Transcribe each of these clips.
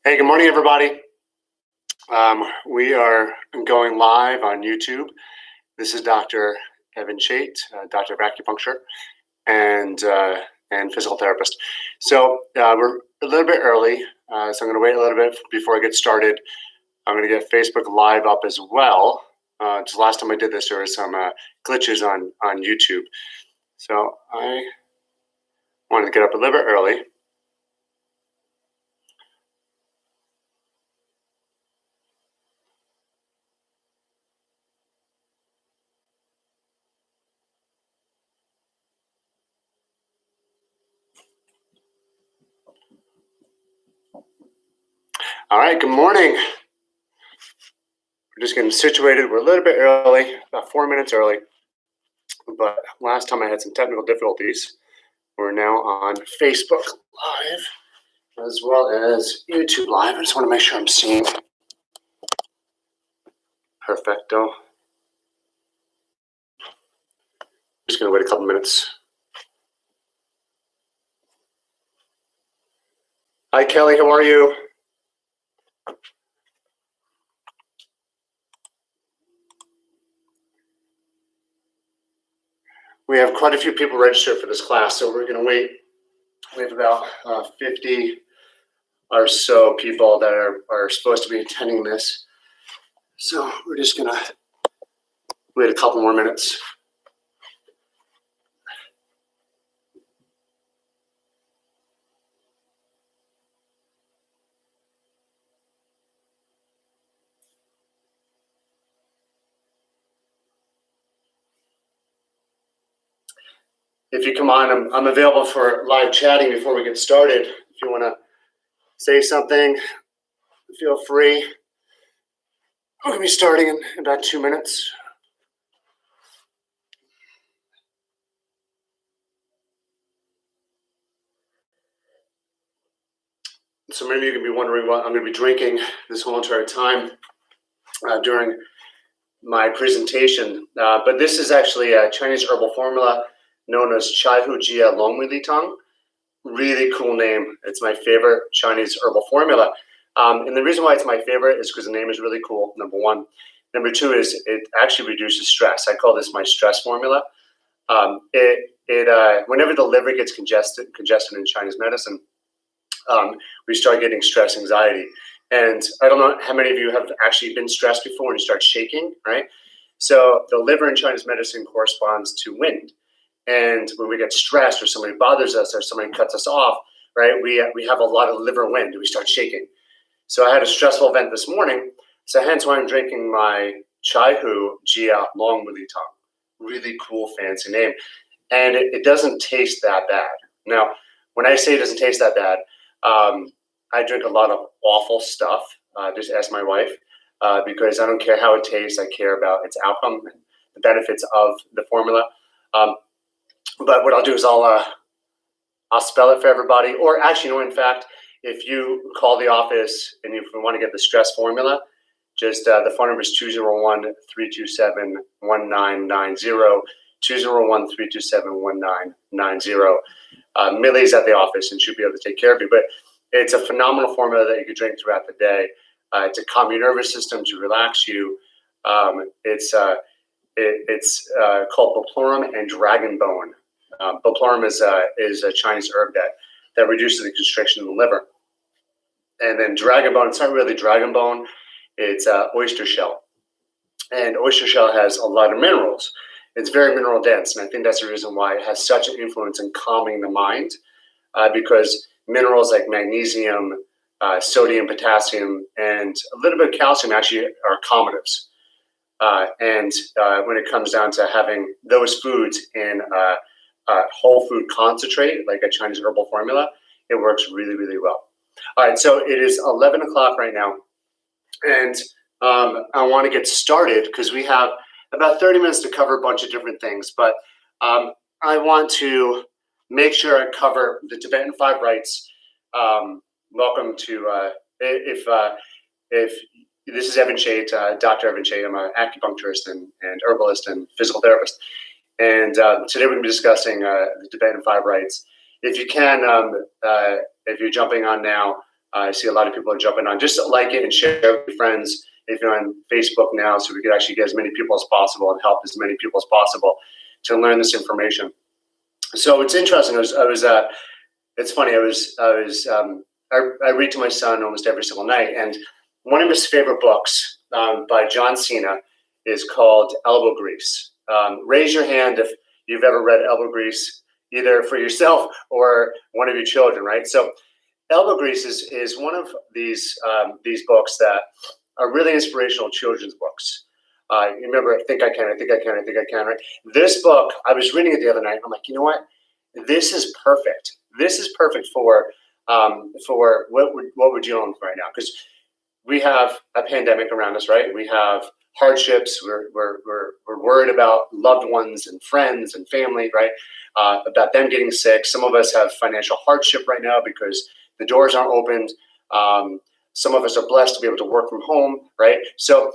Hey, good morning, everybody. We are going live on YouTube. This is Dr. Evan Chait, Doctor of Acupuncture and physical therapist. So we're a little bit early, so I'm going to wait a little bit before I get started. I'm going to get Facebook Live up as well. Just last time I did this, there were some glitches on YouTube. So I wanted to get up a little bit early. All right, good morning. We're just getting situated. We're a little bit early, about 4 minutes early. But last time I had some technical difficulties. We're now on Facebook Live as well as YouTube Live. I just want to make sure I'm seeing perfecto. Just going to wait a couple minutes. Hi, Kelly. How are you? We have quite a few people registered for this class, so we're going to wait. We have about 50 or so people that are supposed to be attending this. So we're just going to wait a couple more minutes. If you come on, I'm available for live chatting before we get started. If you want to say something, feel free. We're going to be starting in about 2 minutes. So many of you can be wondering what I'm going to be drinking this whole entire time during my presentation. But this is actually a Chinese herbal formula known as Chai Hu Jia Long Wei Li Tong. Really cool name. It's my favorite Chinese herbal formula. And the reason why it's my favorite is because the name is really cool, number one. Number two is it actually reduces stress. I call this my stress formula. Whenever the liver gets congested in Chinese medicine, we start getting stress, anxiety. And I don't know how many of you have actually been stressed before when you start shaking, right? So the liver in Chinese medicine corresponds to wind. And when we get stressed or somebody bothers us or somebody cuts us off, right, we have a lot of liver wind and we start shaking. So I had a stressful event this morning, so hence why I'm drinking my Chai Hu Jia Long Wei Li Tong. Really cool, fancy name. And it doesn't taste that bad. Now, when I say it doesn't taste that bad, I drink a lot of awful stuff. Just ask my wife, because I don't care how it tastes. I care about its outcome and the benefits of the formula. But what I'll do is I'll spell it for everybody. Or actually, in fact, if you call the office and if you want to get the stress formula, just the phone number is 201-327-1990, 201-327-1990. Millie's at the office and she'll be able to take care of you. But it's a phenomenal formula that you can drink throughout the day to calm your nervous system, to relax you. It's called Boplorum and Dragon Bone. Boplorum is a Chinese herb that reduces the constriction in the liver. And then dragon bone, it's not really dragon bone, it's oyster shell. And oyster shell has a lot of minerals. It's very mineral dense, and I think that's the reason why it has such an influence in calming the mind, because minerals like magnesium, sodium, potassium, and a little bit of calcium actually are calmatives. And when it comes down to having those foods in a whole food concentrate, like a Chinese herbal formula, it works really, really well. All right, so it is 11 o'clock right now, and I want to get started because we have about 30 minutes to cover a bunch of different things, but I want to make sure I cover the Tibetan 5 rites. Welcome to, if this is Evan Chait, Dr. Evan Chait. I'm an acupuncturist and herbalist and physical therapist. And today we're going to be discussing the Tibetan 5 rites. If you can, if you're jumping on now, I see a lot of people are jumping on. Just like it and share it with friends if you're on Facebook now, so we could actually get as many people as possible and help as many people as possible to learn this information. So it's interesting. It's funny. I read to my son almost every single night, and one of his favorite books by John Cena is called Elbow Grease. Raise your hand if you've ever read Elbow Grease, either for yourself or one of your children, right? So Elbow Grease is one of these books that are really inspirational children's books. You remember, I think I can, right? This book, I was reading it the other night. I'm like, you know what? This is perfect. This is perfect for what we're dealing with right now, because we have a pandemic around us, right? We have hardships. We're worried about loved ones and friends and family, right? About them getting sick. Some of us have financial hardship right now because the doors aren't opened. Some of us are blessed to be able to work from home, right? So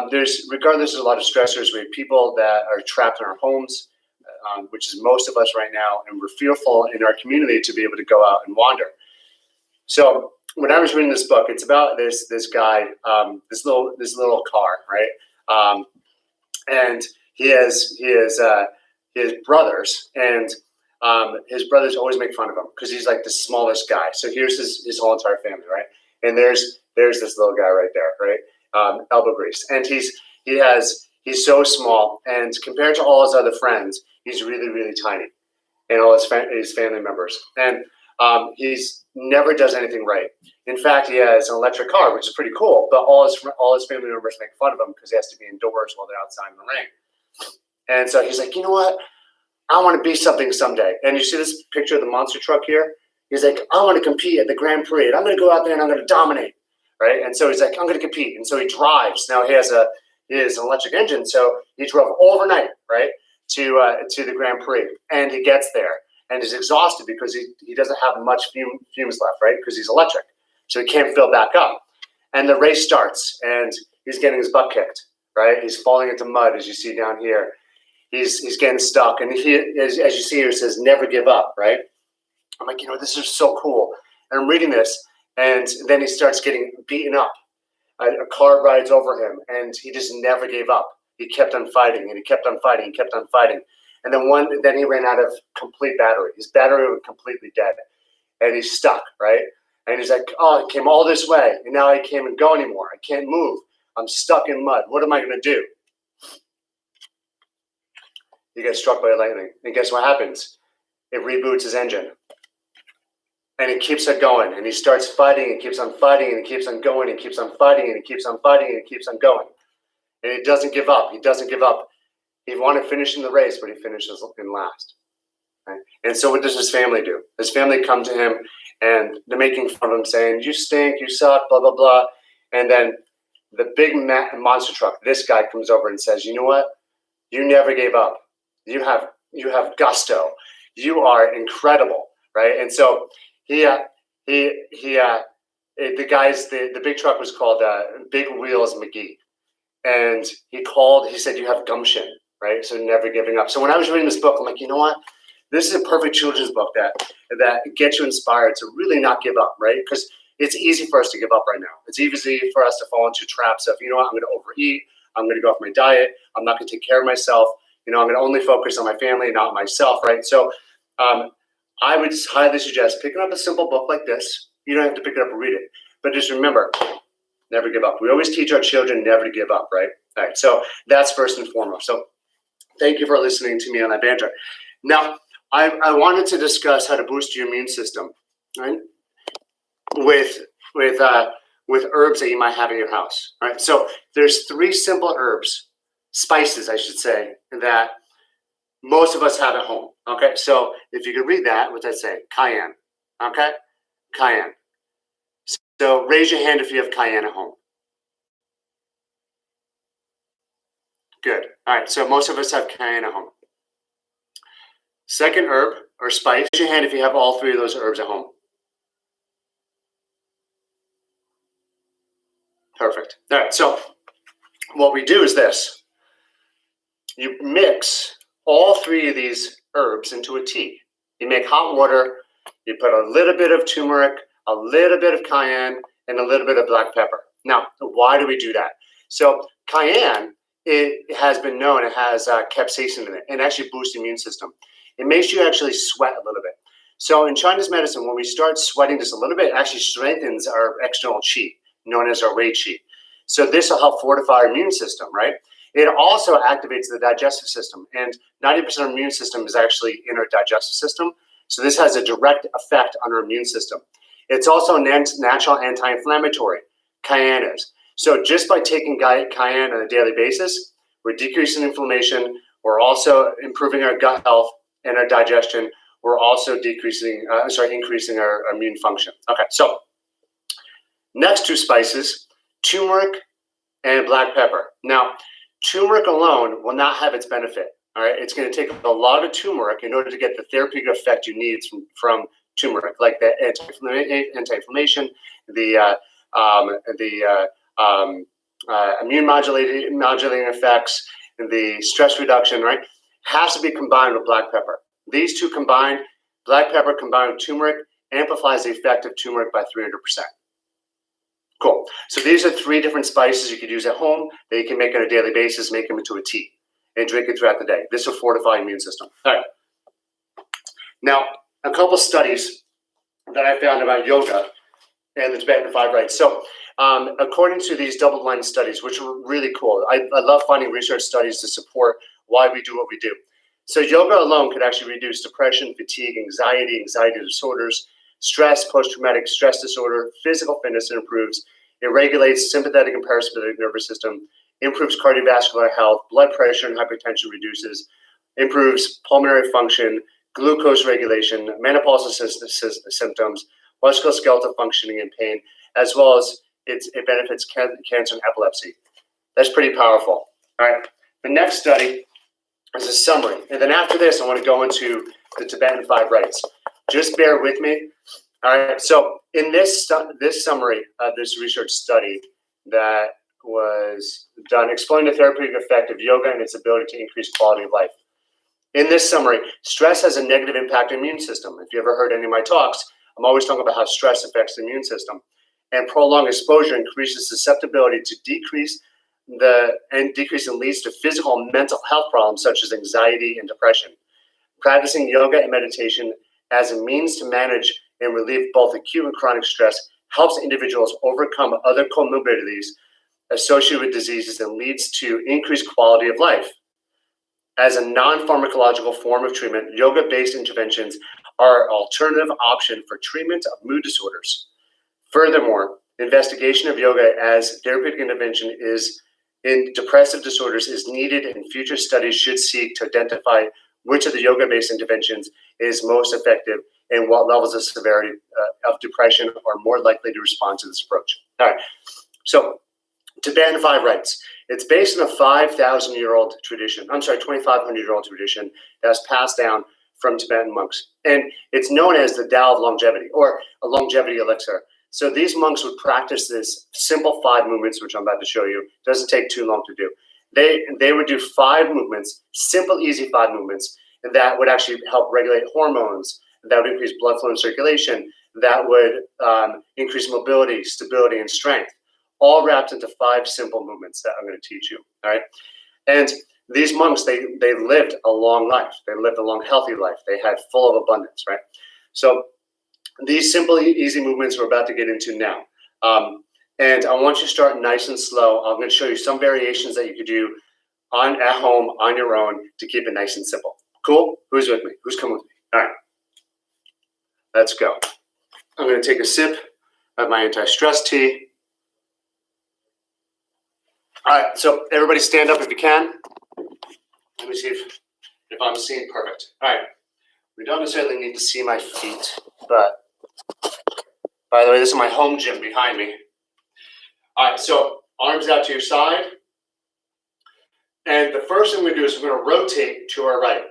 there's a lot of stressors. We have people that are trapped in our homes, which is most of us right now, and we're fearful in our community to be able to go out and wander. So when I was reading this book, it's about this guy, this little car, right? And he has brothers, and his brothers always make fun of him because he's like the smallest guy. So here's his whole entire family, right? And there's this little guy right there, right? Elbow Grease, and he's so small, and compared to all his other friends, he's really, really tiny, and all his family members, and he's never does anything right. In fact, he has an electric car, which is pretty cool, but all his family members make fun of him because he has to be indoors while they're outside in the rain. And so he's like, you know what? I want to be something someday. And you see this picture of the monster truck here? He's like, I want to compete at the Grand Prix. And I'm going to go out there and I'm going to dominate, right? And so he's like, I'm going to compete. And so he drives. Now he has an electric engine, so he drove overnight, right, to the Grand Prix. And he gets there, and he's exhausted because he doesn't have much fumes left, right, because he's electric. So he can't fill back up. And the race starts, and he's getting his butt kicked, right? He's falling into mud, as you see down here. He's getting stuck. And as you see here, it says, never give up, right? I'm like, this is so cool. And I'm reading this, and then he starts getting beaten up. A car rides over him, and he just never gave up. He kept on fighting, and he kept on fighting, and kept on fighting. And then he ran out of complete battery. His battery was completely dead, and he's stuck, right? And he's like, oh, I came all this way, and now I can't go anymore. I can't move. I'm stuck in mud. What am I going to do? He gets struck by lightning, and guess what happens? It reboots his engine. And he keeps it going, and he starts fighting, and keeps on fighting, and he keeps on going, and keeps on fighting, and he keeps on fighting, and he keeps on going. And he doesn't give up. He doesn't give up. He wanted to finish in the race, but he finishes in last. Right? And so what does his family do? His family come to him, and they're making fun of him, saying, you stink, you suck, blah, blah, blah. And then the big monster truck, this guy comes over and says, you know what? You never gave up. You have gusto. You are incredible, right? And so the big truck was called Big Wheels McGee, and he said, you have gumption, right? So never giving up. So when I was reading this book, I'm like, you know what? This is a perfect children's book that gets you inspired to really not give up, right? Because it's easy for us to give up right now. It's easy for us to fall into traps of, I'm going to overeat. I'm going to go off my diet. I'm not going to take care of myself. I'm going to only focus on my family, not myself, right? So I would just highly suggest picking up a simple book like this. You don't have to pick it up and read it. But just remember, never give up. We always teach our children never to give up, right? All right, so that's first and foremost. So thank you for listening to me on that banter. Now, I wanted to discuss how to boost your immune system, right? With herbs that you might have in your house, right? So there's 3 simple herbs, spices, I should say, that most of us have at home, okay? So if you could read that, what's that say? Cayenne, okay? Cayenne. So raise your hand if you have cayenne at home. Good. All right, so most of us have cayenne at home. Second herb or spice, raise your hand if you have all 3 of those herbs at home. Perfect. All right, so what we do is this. You mix all 3 of these herbs into a tea. You make hot water, you put a little bit of turmeric, a little bit of cayenne, and a little bit of black pepper. Now, why do we do that? So cayenne, it has been known, it has capsaicin in it, and actually boosts the immune system. It makes you actually sweat a little bit. So in Chinese medicine, when we start sweating just a little bit, it actually strengthens our external qi, known as our Wei qi. So this will help fortify our immune system, right? It also activates the digestive system, and 90% of our immune system is actually in our digestive system. So this has a direct effect on our immune system. It's also a natural anti-inflammatory, cayenne is. So just by taking cayenne on a daily basis, we're decreasing inflammation. We're also improving our gut health and our digestion. We're also increasing our immune function. Okay, so next two spices, turmeric and black pepper. Now, turmeric alone will not have its benefit. All right, it's going to take a lot of turmeric in order to get the therapeutic effect you need from turmeric, like the anti-inflammation, the immune modulating effects, the stress reduction. Right, has to be combined with black pepper. These two combined, black pepper combined with turmeric, amplifies the effect of turmeric by 300%. Cool. So these are three different spices you could use at home that you can make on a daily basis, make them into a tea, and drink it throughout the day. This will fortify the immune system. All right. Now, a couple studies that I found about yoga and the Tibetan 5 rites. So according to these double-blind studies, which are really cool, I love finding research studies to support why we do what we do. So yoga alone could actually reduce depression, fatigue, anxiety disorders, stress, post-traumatic stress disorder, physical fitness improves. It regulates sympathetic and parasympathetic nervous system, improves cardiovascular health, blood pressure and hypertension reduces, improves pulmonary function, glucose regulation, menopausal symptoms, musculoskeletal functioning and pain, as well as it benefits cancer and epilepsy. That's pretty powerful. All right. The next study is a summary. And then after this, I want to go into the Tibetan 5 rites. Just bear with me. All right. So in this summary of this research study that was done, exploring the therapeutic effect of yoga and its ability to increase quality of life. In this summary, stress has a negative impact on the immune system. If you ever heard any of my talks, I'm always talking about how stress affects the immune system. And prolonged exposure increases susceptibility to decrease and leads to physical and mental health problems such as anxiety and depression. Practicing yoga and meditation as a means to manage and relieve both acute and chronic stress helps individuals overcome other comorbidities associated with diseases and leads to increased quality of life. As a non-pharmacological form of treatment, yoga-based interventions are an alternative option for treatment of mood disorders. Furthermore, investigation of yoga as therapeutic intervention in depressive disorders is needed, and future studies should seek to identify which of the yoga-based interventions is most effective and what levels of severity of depression are more likely to respond to this approach. All right, so Tibetan 5 rites. It's based on a 5,000-year-old tradition. 2,500-year-old tradition that's passed down from Tibetan monks. And it's known as the Tao of longevity, or a longevity elixir. So these monks would practice this simple 5 movements, which I'm about to show you. It doesn't take too long to do. They would do 5 movements, simple, easy 5 movements, and that would actually help regulate hormones, that would increase blood flow and circulation, that would increase mobility, stability, and strength, all wrapped into 5 simple movements that I'm going to teach you, all right? And these monks, they lived a long life. They lived a long, healthy life. They had full of abundance, right? So these simple, easy movements we're about to get into now. And I want you to start nice and slow. I'm going to show you some variations that you could do at home, on your own, to keep it nice and simple. Cool? Who's with me? Who's coming with me? All right. Let's go. I'm going to take a sip of my anti-stress tea. All right, so everybody stand up if you can. Let me see if I'm seeing perfect. All right, we don't necessarily need to see my feet, but by the way, this is my home gym behind me. All right, so arms out to your side. And the first thing we do is we're going to rotate to our right.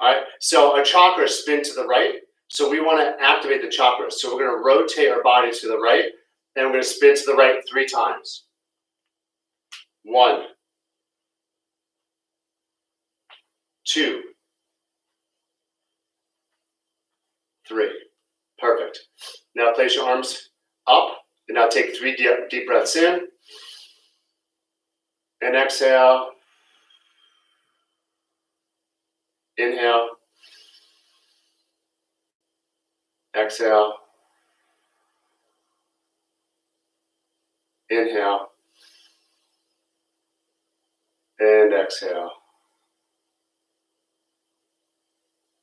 All right, so our chakras spin to the right. So we want to activate the chakras. So we're going to rotate our body to the right, and we're going to spin to the right 3 times. 1, 2, 3. Perfect. Now place your arms up, and now take 3 deep breaths in, and exhale. Inhale. Exhale. Inhale. And exhale.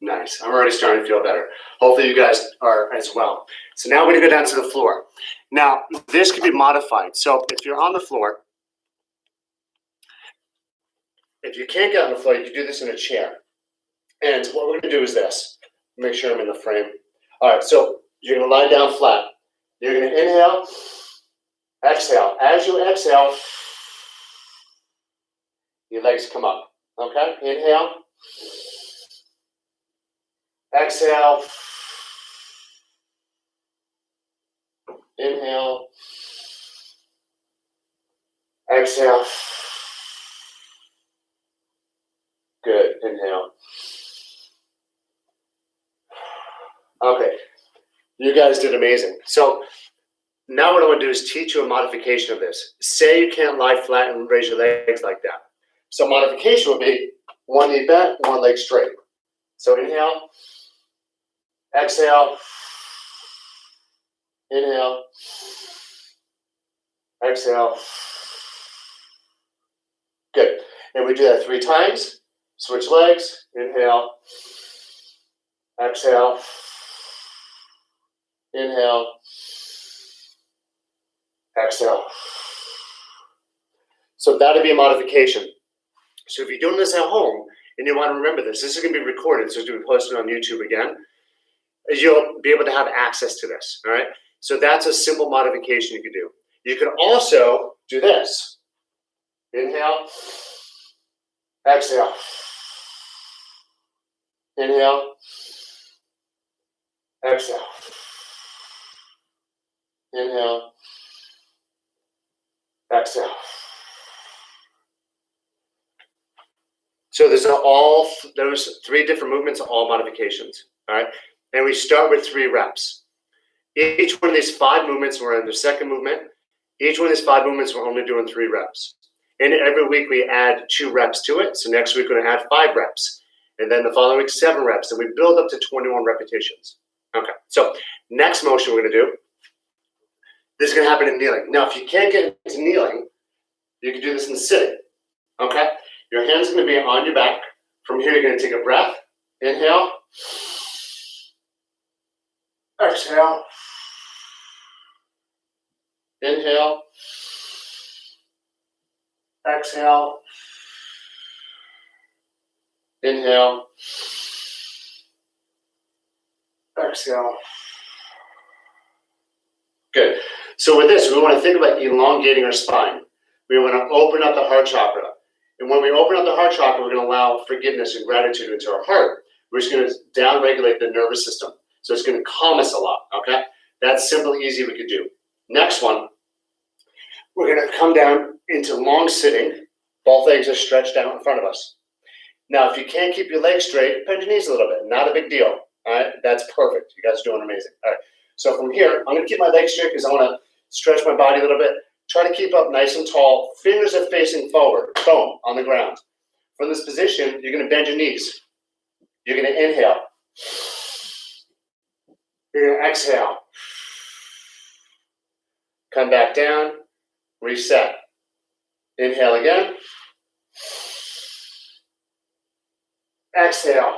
Nice. I'm already starting to feel better. Hopefully you guys are as well. So now we're going to go down to the floor. Now, this can be modified. So if you're on the floor, if you can't get on the floor, you can do this in a chair. And what we're going to do is this. Make sure I'm in the frame. All right, so you're going to lie down flat. You're going to inhale, exhale. As you exhale, your legs come up. Okay? Inhale. Exhale. Inhale. Exhale. Good. Inhale. Okay. You guys did amazing. So now what I want to do is teach you a modification of this. Say you can't lie flat and raise your legs like that. So modification would be one knee bent, one leg straight. So inhale. Exhale. Inhale. Exhale. Good. And we do that 3 times. Switch legs. Inhale. Exhale. Inhale. Exhale. So that'll be a modification. So if you're doing this at home and you want to remember this is going to be recorded, so it's going to be posted on YouTube again. You'll be able to have access to this. All right. So that's a simple modification you can do. You can also do this. Inhale. Exhale. Inhale. Exhale. Inhale. Exhale. So those 3 different movements are all modifications. All right. And we start with 3 reps. Each one of these 5 movements, we're in the second movement. Each one of these 5 movements, we're only doing 3 reps. And every week we add 2 reps to it. So next week we're going to add 5 reps. And then the following week, 7 reps. And we build up to 21 repetitions. Okay. So next motion we're going to do, this is going to happen in kneeling. Now, if you can't get into kneeling, you can do this in sitting. Okay. Your hand's going to be on your back. From here, you're going to take a breath. Inhale. Exhale. Inhale. Exhale. Inhale. Exhale. Good. So with this, we want to think about elongating our spine. We want to open up the heart chakra. And when we open up the heart chakra, we're going to allow forgiveness and gratitude into our heart. We're just going to down-regulate the nervous system. So it's going to calm us a lot, okay? That's simple, easy we could do. Next one, we're going to come down into long sitting. Both legs are stretched out in front of us. Now, if you can't keep your legs straight, bend your knees a little bit. Not a big deal, all right? That's perfect. You guys are doing amazing. All right, so from here, I'm going to keep my legs straight because I want to stretch my body a little bit. Try to keep up nice and tall. Fingers are facing forward. Boom, on the ground. From this position, you're going to bend your knees. You're going to inhale. You're going to exhale. Come back down. Reset. Inhale again. Exhale.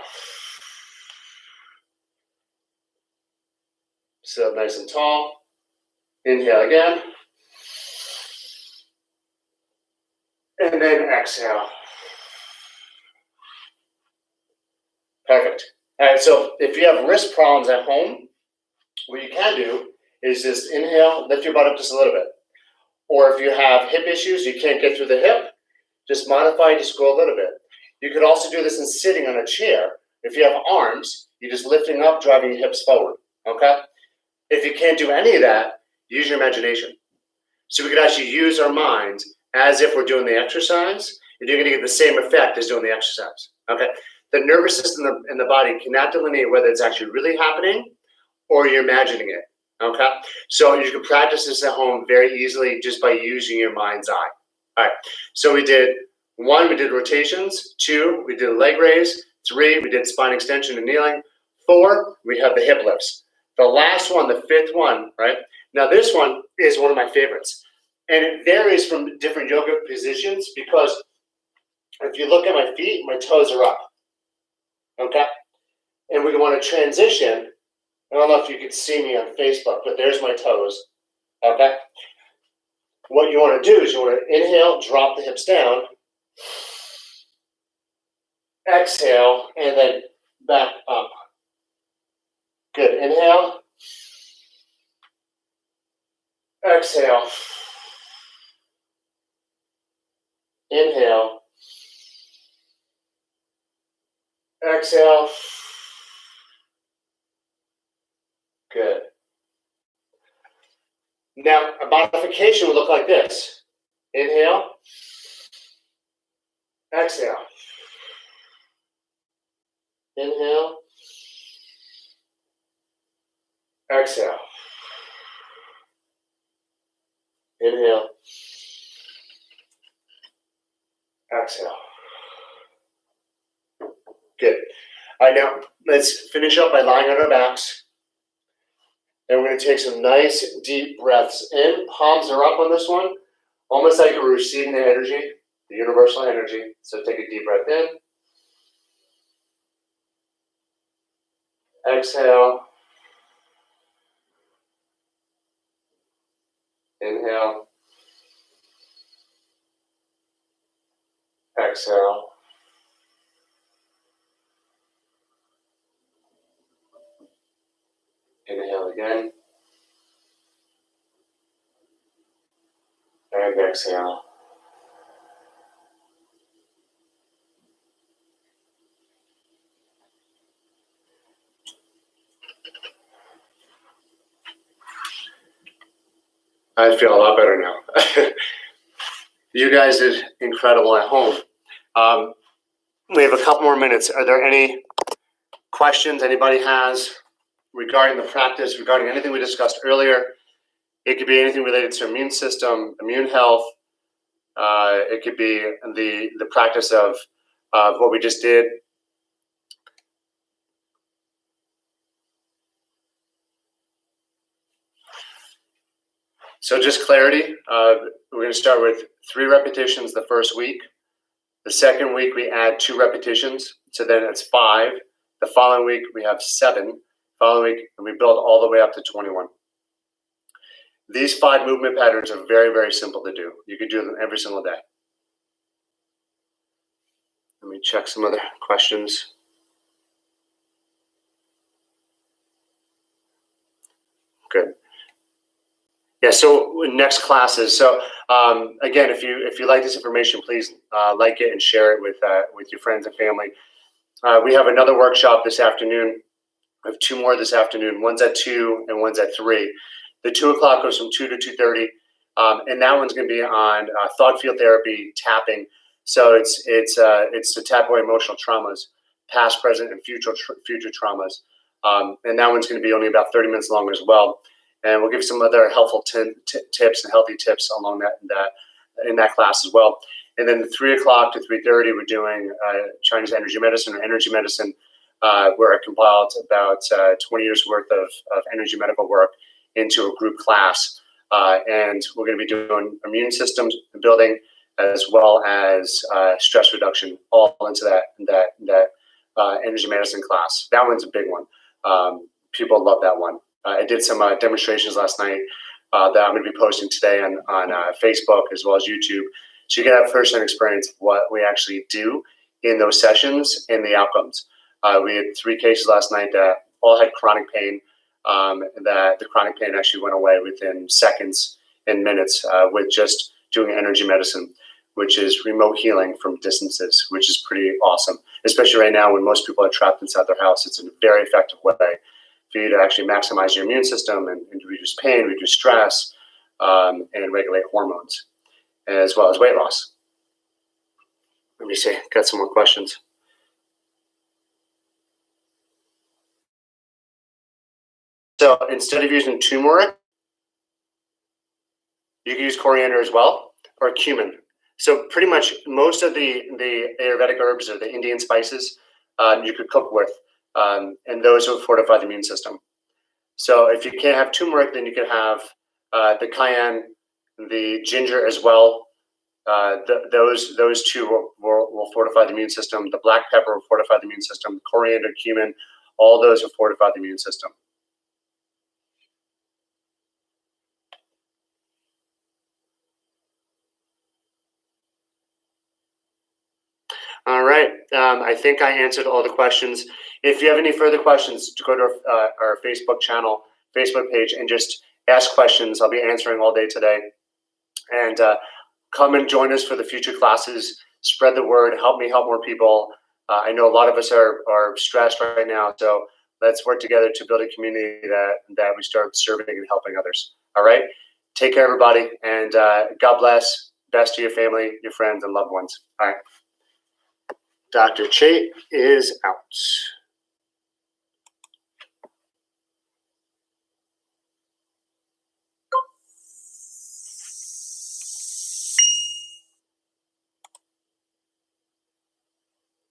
Sit up nice and tall. Inhale again. And then exhale. Perfect. All right, so if you have wrist problems at home, what you can do is just inhale, lift your butt up just a little bit. Or if you have hip issues, you can't get through the hip, just modify, just go a little bit. You could also do this in sitting on a chair. If you have arms, you're just lifting up, driving your hips forward, okay? If you can't do any of that, use your imagination. So we could actually use our minds as if we're doing the exercise, and you're going to get the same effect as doing the exercise, okay? The nervous system in the body cannot delineate whether it's actually really happening or you're imagining it. Okay, so you can practice this at home very easily just by using your mind's eye. All right, so we did 1, we did rotations. 2, we did a leg raise. 3, we did spine extension and kneeling. 4, we have the hip lifts. The last one, the 5th one, right? Now this one is one of my favorites. And it varies from different yoga positions because if you look at my feet, my toes are up. Okay? And we want to transition. I don't know if you could see me on Facebook, but there's my toes. Okay? What you want to do is you want to inhale, drop the hips down, exhale, and then back up. Good. Inhale, exhale, inhale, exhale. Good. Now, a modification would look like this. Inhale, exhale. Inhale, exhale. Inhale, exhale. Good. All right, now let's finish up by lying on our backs. And we're going to take some nice deep breaths in. Palms are up on this one, almost like we're receiving the energy, the universal energy. So take a deep breath in. Exhale. Inhale. Exhale. Inhale again. And exhale. I feel a lot better now. You guys did incredible at home. We have a couple more minutes. Are there any questions anybody has regarding the practice, regarding anything we discussed earlier? It could be anything related to immune system, immune health. It could be the practice of what we just did. So just clarity, we're going to start with 3 repetitions the first week. The second week, we add 2 repetitions. So then it's 5. The following week, we have 7. The following week, and we build all the way up to 21. These 5 movement patterns are very, very simple to do. You could do them every single day. Let me check some other questions. Good. Yeah, so next classes. So again, if you like this information, please like it and share it with your friends and family. We have another workshop this afternoon. We have 2 more this afternoon. One's at 2 and one's at 3. The 2 o'clock goes from 2 to 2:30, and that one's going to be on thought field therapy, tapping. So it's to tap away emotional traumas, past, present, and future traumas. And that one's going to be only about 30 minutes long as well. And we'll give some other helpful tips and healthy tips along in that class as well. And then the 3 o'clock to 3:30, we're doing Chinese energy medicine or energy medicine, where I compiled about 20 years worth of energy medical work into a group class. And we're going to be doing immune systems building as well as stress reduction, all into that energy medicine class. That one's a big one. People love that one. I did some demonstrations last night that I'm going to be posting today on Facebook as well as YouTube. So you can have first-hand experience of what we actually do in those sessions and the outcomes. We had 3 cases last night that all had chronic pain. That the chronic pain actually went away within seconds and minutes with just doing energy medicine, which is remote healing from distances, which is pretty awesome. Especially right now when most people are trapped inside their house, it's a very effective way for you to actually maximize your immune system and reduce pain, reduce stress, and regulate hormones, as well as weight loss. Let me see, got some more questions. So instead of using turmeric, you can use coriander as well, or cumin. So pretty much most of the Ayurvedic herbs or the Indian spices you could cook with, and those will fortify the immune system. So if you can't have turmeric, then you can have the cayenne, the ginger as well. Those two will fortify the immune system. The black pepper will fortify the immune system. Coriander, cumin, all those will fortify the immune system. All right. I think I answered all the questions. If you have any further questions, go to our Facebook channel, Facebook page, and just ask questions. I'll be answering all day today. And come and join us for the future classes. Spread the word. Help me help more people. I know a lot of us are stressed right now, so let's work together to build a community that we start serving and helping others. All right? Take care, everybody, and God bless. Best to your family, your friends, and loved ones. All right. Dr. Chait is out.